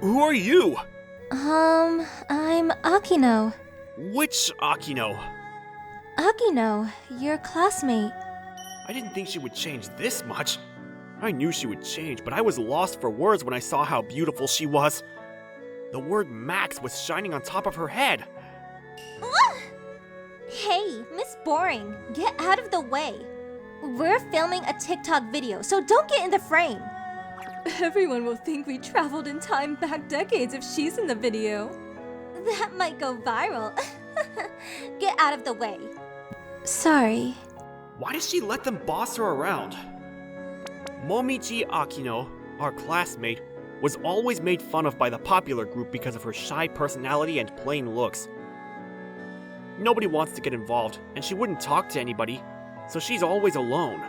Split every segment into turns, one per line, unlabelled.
Who are you?
I'm Akino.
Which Akino?
Akino, your classmate.
I didn't think she would change this much. I knew she would change, but I was lost for words when I saw how beautiful she was. The word Max was shining on top of her head.
Hey, Miss Boring, get out of the way. We're filming a TikTok video, so don't get in the frame.
Everyone will think we traveled in time back decades if she's in the video.
That might go viral. Get out of the way. Sorry.
Why does she let them boss her around? Momichi Akino, our classmate, was always made fun of by the popular group because of her shy personality and plain looks. Nobody wants to get involved, and she wouldn't talk to anybody, so she's always alone.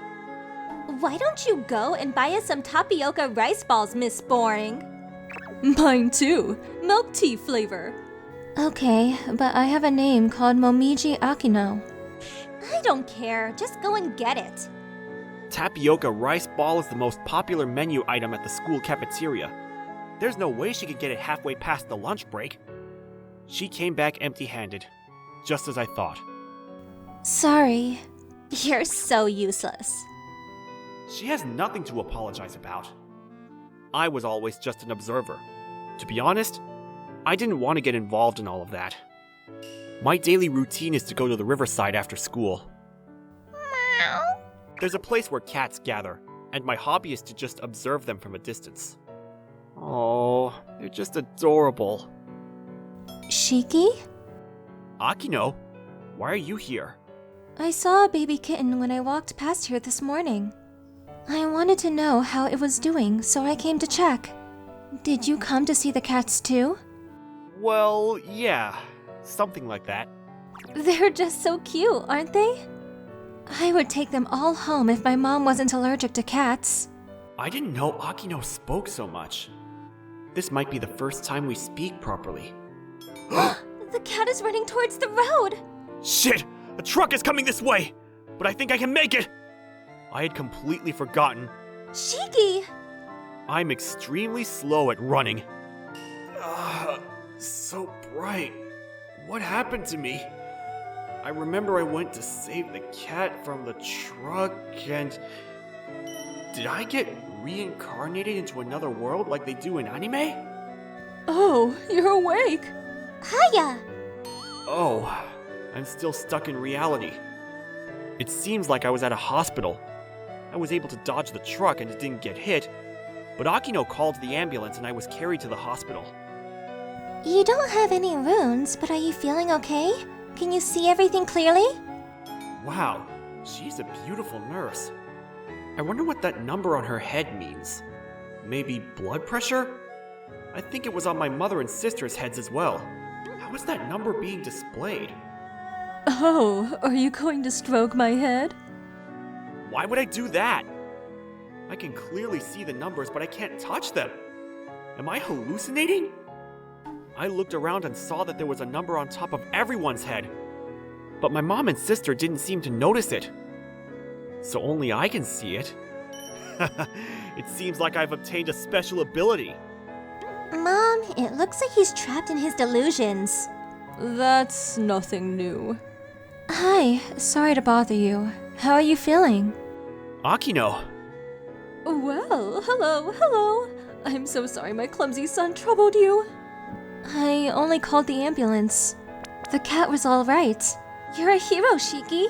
Why don't you go and buy us some tapioca rice balls, Miss Boring?
Mine too. Milk tea flavor.
Okay, but I have a name called Momiji Akino. I don't care. Just go and get it.
Tapioca rice ball is the most popular menu item at the school cafeteria. There's no way she could get it halfway past the lunch break. She came back empty-handed, just as I thought.
Sorry. You're so useless.
She has nothing to apologize about. I was always just an observer. To be honest, I didn't want to get involved in all of that. My daily routine is to go to the riverside after school.
Meow.
There's a place where cats gather, and my hobby is to just observe them from a distance. Oh, they're just adorable.
Shiki?
Akino, why are you here?
I saw a baby kitten when I walked past here this morning. I wanted to know how it was doing, so I came to check. Did you come to see the cats too?
Well, yeah, something like that.
They're just so cute, aren't they? I would take them all home if my mom wasn't allergic to cats.
I didn't know Akino spoke so much. This might be the first time we speak properly.
The cat is running towards the road!
Shit! A truck is coming this way! But I think I can make it! I had completely forgotten.
Shiki!
I'm extremely slow at running. So bright. What happened to me? I remember I went to save the cat from the truck and... Did I get reincarnated into another world like they do in anime?
Oh, you're awake.
Hiya!
Oh, I'm still stuck in reality. It seems like I was at a hospital. I was able to dodge the truck and it didn't get hit, but Akino called the ambulance and I was carried to the hospital.
You don't have any wounds, but are you feeling okay? Can you see everything clearly?
Wow, she's a beautiful nurse. I wonder what that number on her head means. Maybe blood pressure? I think it was on my mother and sister's heads as well. How is that number being displayed?
Oh, are you going to stroke my head?
Why would I do that? I can clearly see the numbers, but I can't touch them. Am I hallucinating? I looked around and saw that there was a number on top of everyone's head. But my mom and sister didn't seem to notice it. So only I can see it. It seems like I've obtained a special ability.
Mom, it looks like he's trapped in his delusions.
That's nothing new.
Hi, sorry to bother you. How are you feeling?
Akino.
Well, hello. I'm so sorry my clumsy son troubled you.
I only called the ambulance. The cat was all right. You're a hero, Shiki.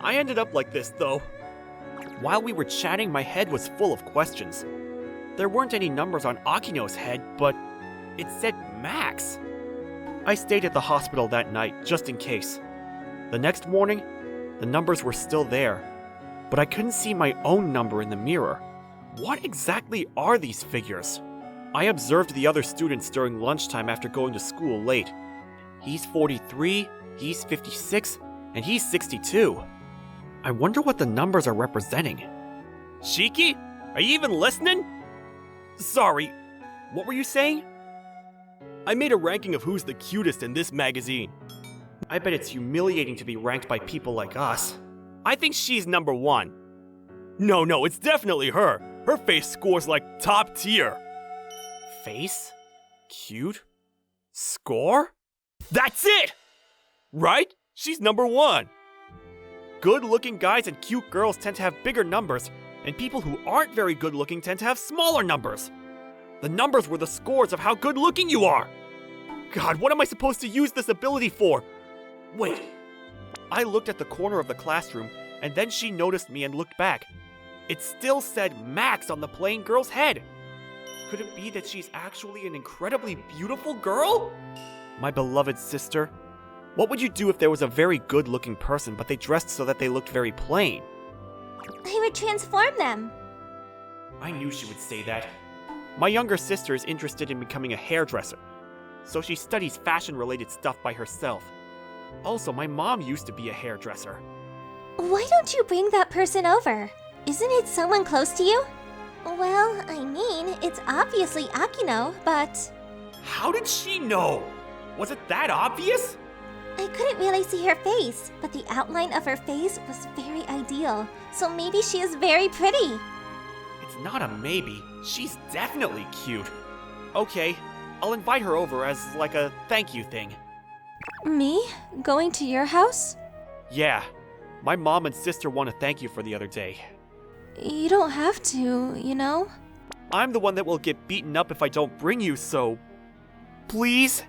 I ended up like this, though. While we were chatting, my head was full of questions. There weren't any numbers on Akino's head, but it said Max. I stayed at the hospital that night, just in case. The next morning, the numbers were still there, but I couldn't see my own number in the mirror. What exactly are these figures? I observed the other students during lunchtime after going to school late. He's 43, he's 56, and he's 62. I wonder what the numbers are representing. Shiki, are you even listening? Sorry, what were you saying? I made a ranking of who's the cutest in this magazine. I bet it's humiliating to be ranked by people like us. I think she's number 1. No, it's definitely her. Her face scores like top tier. face, cute, score? That's it! Right? She's number 1. Good-looking guys and cute girls tend to have bigger numbers, and people who aren't very good-looking tend to have smaller numbers. The numbers were the scores of how good-looking you are. God, what am I supposed to use this ability for? Wait. I looked at the corner of the classroom, and then she noticed me and looked back. It still said Max on the plain girl's head. Could it be that she's actually an incredibly beautiful girl? My beloved sister, what would you do if there was a very good-looking person, but they dressed so that they looked very plain?
I would transform them.
I knew she would say that. My younger sister is interested in becoming a hairdresser, so she studies fashion-related stuff by herself. Also, my mom used to be a hairdresser.
Why don't you bring that person over? Isn't it someone close to you? Well, I mean, it's obviously Akino, but...
How did she know? Was it that obvious?
I couldn't really see her face, but the outline of her face was very ideal, so maybe she is very pretty.
It's not a maybe. She's definitely cute. Okay, I'll invite her over as like a thank you thing.
Me? Going to your house?
Yeah, my mom and sister want to thank you for the other day.
You don't have to, you know?
I'm the one that will get beaten up if I don't bring you, so... Please?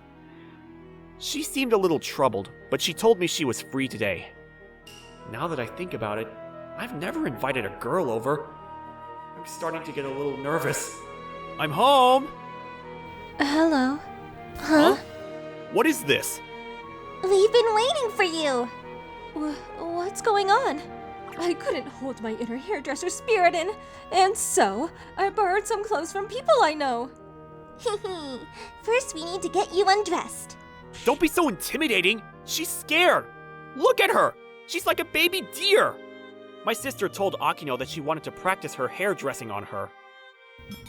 She seemed a little troubled, but she told me she was free today. Now that I think about it, I've never invited a girl over. I'm starting to get a little nervous. I'm home!
Hello.
Huh?
What is this?
We've been waiting for you!
What's going on? I couldn't hold my inner hairdresser spirit in, and so I borrowed some clothes from people I know.
First, we need to get you undressed.
Don't be so intimidating! She's scared! Look at her! She's like a baby deer! My sister told Akino that she wanted to practice her hairdressing on her.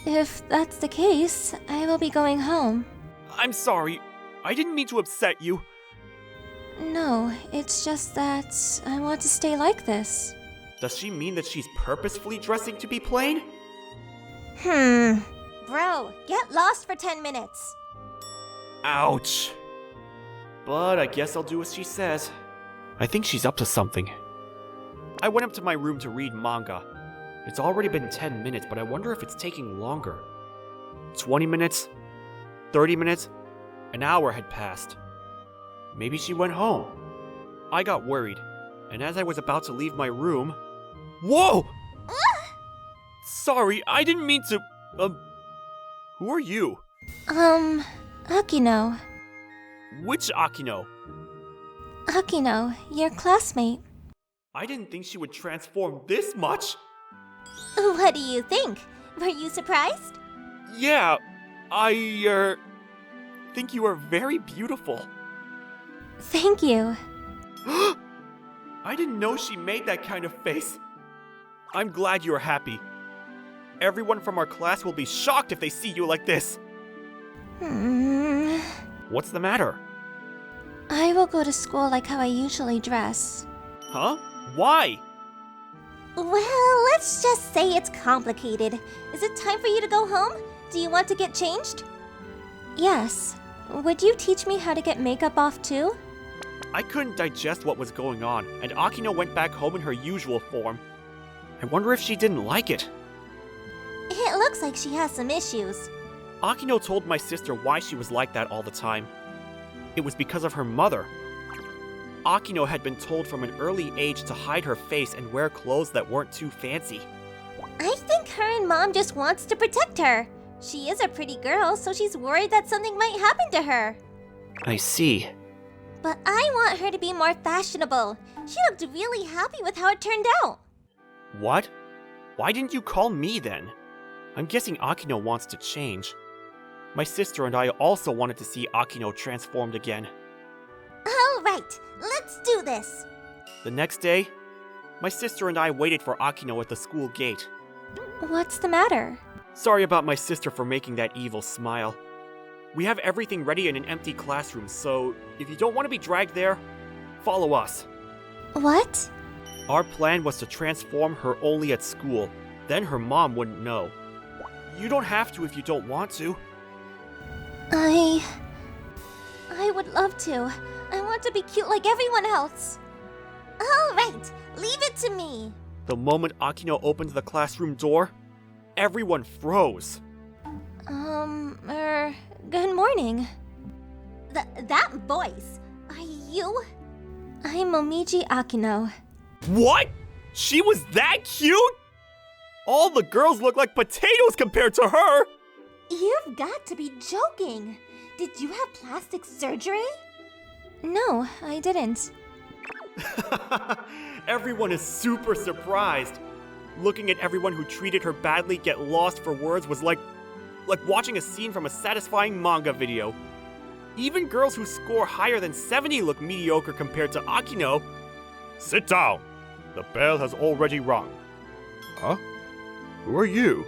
If that's the case, I will be going home.
I'm sorry. I didn't mean to upset you.
No, it's just that I want to stay like this.
Does she mean that she's purposefully dressing to be plain?
Bro, get lost for 10 minutes.
Ouch. But I guess I'll do as she says. I think she's up to something. I went up to my room to read manga. It's already been 10 minutes, but I wonder if it's taking longer. 20 minutes? 30 minutes? An hour had passed. Maybe she went home. I got worried, and as I was about to leave my room... Whoa! Sorry, I didn't mean to... Who are you?
Akino.
Which Akino?
Akino, your classmate.
I didn't think she would transform this much.
What do you think? Were you surprised?
Yeah, I, think you are very beautiful.
Thank you.
I didn't know she made that kind of face. I'm glad you're happy. Everyone from our class will be shocked if they see you like this. What's the matter?
I will go to school like how I usually dress.
Huh? Why?
Well, let's just say it's complicated. Is it time for you to go home? Do you want to get changed?
Yes. Would you teach me how to get makeup off too?
I couldn't digest what was going on, and Akino went back home in her usual form. I wonder if she didn't like it.
It looks like she has some issues.
Akino told my sister why she was like that all the time. It was because of her mother. Akino had been told from an early age to hide her face and wear clothes that weren't too fancy.
I think her and Mom just wants to protect her. She is a pretty girl, so she's worried that something might happen to her.
I see.
But I want her to be more fashionable. She looked really happy with how it turned out.
What? Why didn't you call me then? I'm guessing Akino wants to change. My sister and I also wanted to see Akino transformed again.
All right, let's do this.
The next day, my sister and I waited for Akino at the school gate.
What's the matter?
Sorry about my sister for making that evil smile. We have everything ready in an empty classroom, so if you don't want to be dragged there, follow us.
What?
Our plan was to transform her only at school, then her mom wouldn't know. You don't have to if you don't want to.
I would love to. I want to be cute like everyone else. All right, leave it to me.
The moment Akino opened the classroom door, everyone froze.
Good morning.
That voice, are you?
I'm Momiji Akino.
What? She was that cute? All the girls look like potatoes compared to her!
You've got to be joking. Did you have plastic surgery?
No, I didn't.
Everyone is super surprised. Looking at everyone who treated her badly get lost for words was like watching a scene from a satisfying manga video. Even girls who score higher than 70 look mediocre compared to Akino. Sit down. The bell has already rung. Huh? Who are you?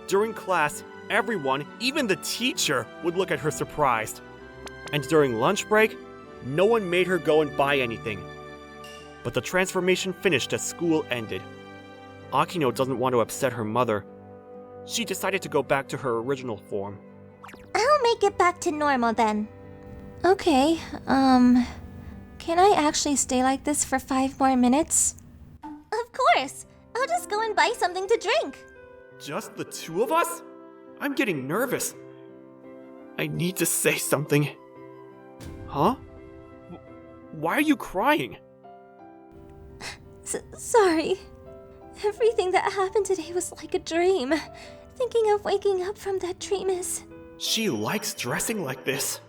During class, everyone, even the teacher, would look at her surprised. And during lunch break, no one made her go and buy anything. But the transformation finished as school ended. Akino doesn't want to upset her mother. She decided to go back to her original form.
I'll make it back to normal then.
Okay, can I actually stay like this for 5 more minutes?
Of course. I'll just go and buy something to drink.
Just the two of us? I'm getting nervous. I need to say something. Huh? Why are you crying?
Sorry. Everything that happened today was like a dream. Thinking of waking up from that dream is...
She likes dressing like this.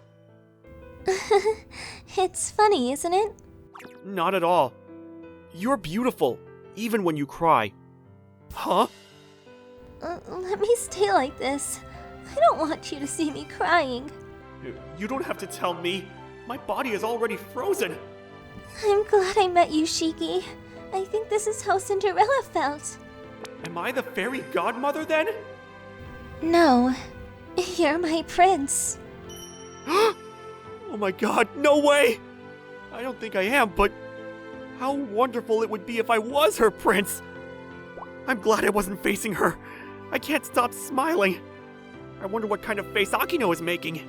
It's funny, isn't it?
Not at all. You're beautiful, even when you cry. Huh?
Let me stay like this. I don't want you to see me crying.
You don't have to tell me. My body is already frozen.
I'm glad I met you, Shiki. I think this is how Cinderella felt.
Am I the fairy godmother then?
No, you're my prince.
Oh my god, no way! I don't think I am, but how wonderful it would be if I was her prince! I'm glad I wasn't facing her. I can't stop smiling. I wonder what kind of face Akino is making.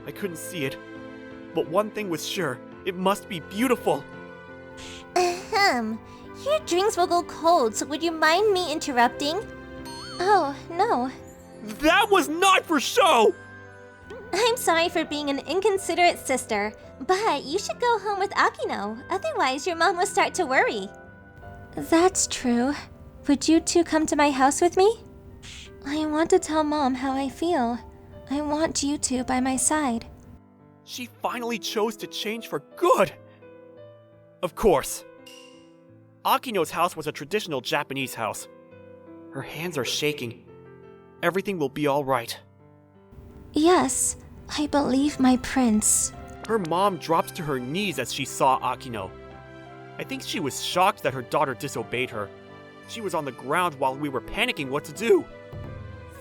I couldn't see it, but one thing was sure, it must be beautiful.
Ahem. Your drinks will go cold, so would you mind me interrupting?
Oh, no.
That was not for show!
I'm sorry for being an inconsiderate sister, but you should go home with Akino. Otherwise, your mom will start to worry.
That's true. Would you two come to my house with me? I want to tell Mom how I feel. I want you two by my side.
She finally chose to change for good. Of course. Akino's house was a traditional Japanese house. Her hands are shaking. Everything will be all right.
Yes, I believe my prince.
Her mom dropped to her knees as she saw Akino. I think she was shocked that her daughter disobeyed her. She was on the ground while we were panicking what to do.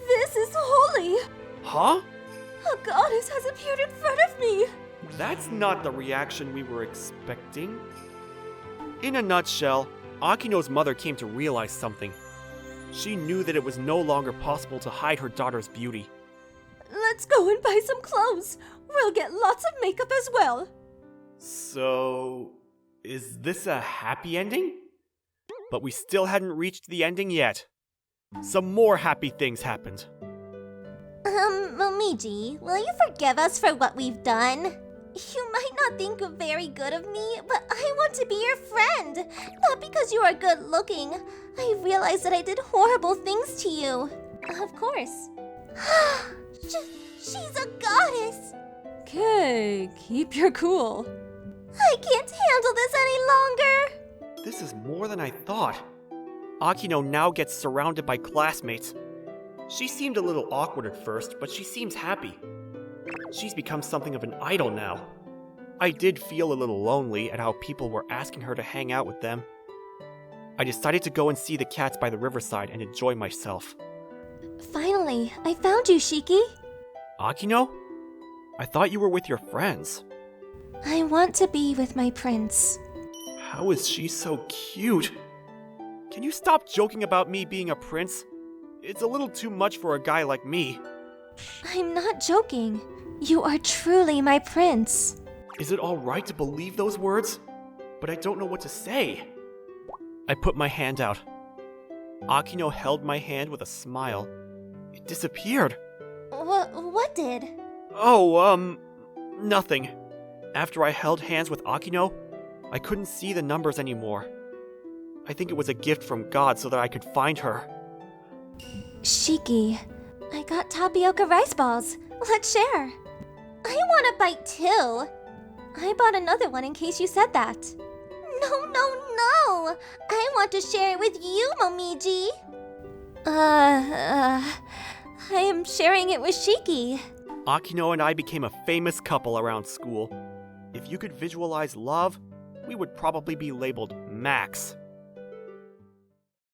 This is holy!
Huh?
A goddess has appeared in front of me!
That's not the reaction we were expecting. In a nutshell, Akino's mother came to realize something. She knew that it was no longer possible to hide her daughter's beauty.
Let's go and buy some clothes. We'll get lots of makeup as well.
So, is this a happy ending? But we still hadn't reached the ending yet. Some more happy things happened.
Momiji, will you forgive us for what we've done? You might not think very good of me, but I want to be your friend. Not because you are good looking. I realize that I did horrible things to you. Of course. She's a goddess.
Okay, keep your cool.
I can't handle this any longer.
This is more than I thought. Akino now gets surrounded by classmates. She seemed a little awkward at first, but she seems happy. She's become something of an idol now. I did feel a little lonely at how people were asking her to hang out with them. I decided to go and see the cats by the riverside and enjoy myself.
Finally, I found you, Shiki.
Akino? I thought you were with your friends.
I want to be with my prince.
How is she so cute? Can you stop joking about me being a prince? It's a little too much for a guy like me.
I'm not joking. You are truly my prince.
Is it alright to believe those words? But I don't know what to say. I put my hand out. Akino held my hand with a smile. It disappeared.
What did?
Oh, nothing. After I held hands with Akino, I couldn't see the numbers anymore. I think it was a gift from God so that I could find her.
Shiki, I got tapioca rice balls. Let's share.
I want a bite too.
I bought another one in case you said that.
No. I want to share it with you, Momiji.
I am sharing it with Shiki.
Akino and I became a famous couple around school. If you could visualize love, we would probably be labeled Max.